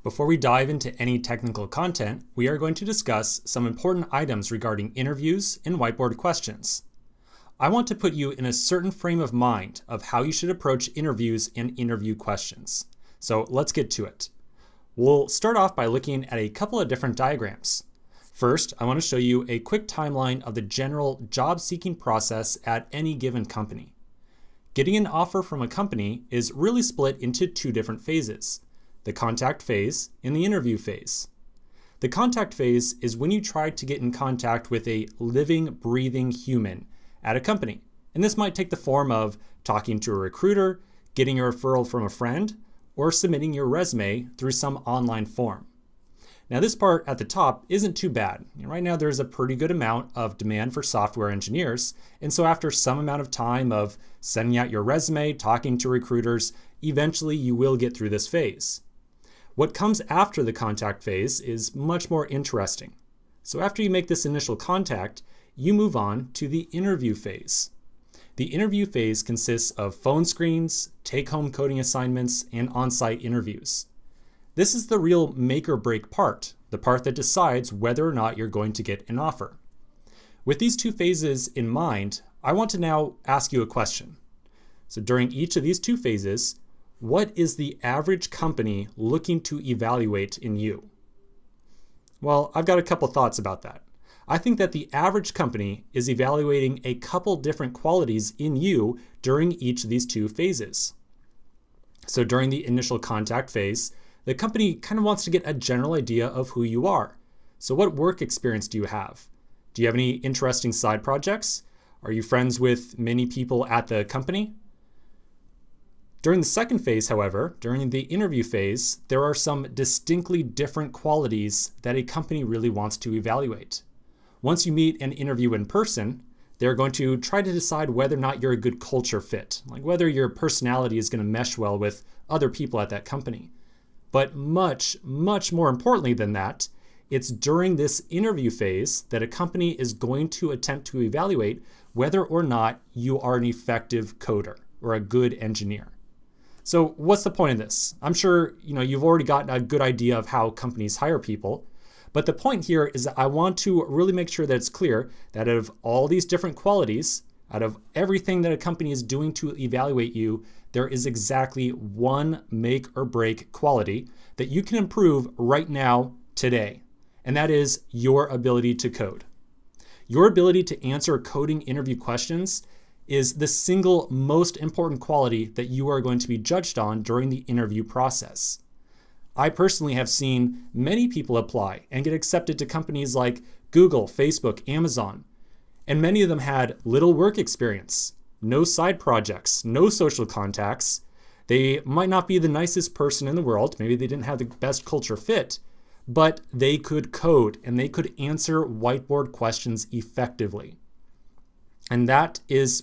Before we dive into any technical content, we are going to discuss some important items regarding interviews and whiteboard questions. I want to put you in a certain frame of mind of how you should approach interviews and interview questions. So let's get to it. We'll start off by looking at a couple of different diagrams. First, I want to show you a quick timeline of the general job seeking process at any given company. Getting an offer from a company is really split into two different phases: the contact phase and the interview phase. The contact phase is when you try to get in contact with a living, breathing human at a company. And this might take the form of talking to a recruiter, getting a referral from a friend, or submitting your resume through some online form. Now this part at the top isn't too bad. Right now there's a pretty good amount of demand for software engineers, and so after some amount of time of sending out your resume, talking to recruiters, eventually you will get through this phase. What comes after the contact phase is much more interesting. So after you make this initial contact, you move on to the interview phase. The interview phase consists of phone screens, take-home coding assignments, and on-site interviews. This is the real make or break part, the part that decides whether or not you're going to get an offer. With these two phases in mind, I want to now ask you a question. So during each of these two phases, what is the average company looking to evaluate in you? Well, I've got a couple thoughts about that. I think that the average company is evaluating a couple different qualities in you during each of these two phases. So during the initial contact phase, the company kind of wants to get a general idea of who you are. So what work experience do you have? Do you have any interesting side projects? Are you friends with many people at the company? During the second phase, however, during the interview phase, there are some distinctly different qualities that a company really wants to evaluate. Once you meet and interview in person, they're going to try to decide whether or not you're a good culture fit, like whether your personality is going to mesh well with other people at that company. But much, much more importantly than that, it's during this interview phase that a company is going to attempt to evaluate whether or not you are an effective coder or a good engineer. So what's the point of this? I'm sure you've already gotten a good idea of how companies hire people. But the point here is that I want to really make sure that it's clear that out of all these different qualities, out of everything that a company is doing to evaluate you, there is exactly one make or break quality that you can improve right now, today. And that is your ability to code. Your ability to answer coding interview questions is the single most important quality that you are going to be judged on during the interview process. I personally have seen many people apply and get accepted to companies like Google, Facebook, Amazon, and many of them had little work experience, no side projects, no social contacts. They might not be the nicest person in the world, maybe they didn't have the best culture fit, but they could code and they could answer whiteboard questions effectively. And that is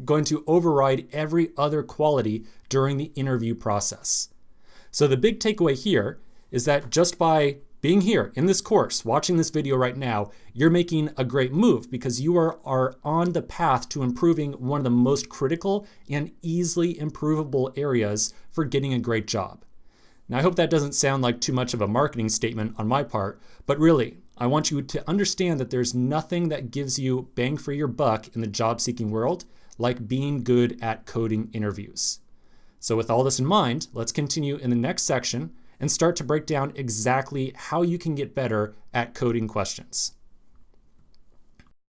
going to override every other quality during the interview process. So the big takeaway here is that just by being here in this course, watching this video right now, you're making a great move because you are on the path to improving one of the most critical and easily improvable areas for getting a great job. Now, I hope that doesn't sound like too much of a marketing statement on my part, but really, I want you to understand that there's nothing that gives you bang for your buck in the job seeking world like being good at coding interviews. So with all this in mind, let's continue in the next section and start to break down exactly how you can get better at coding questions.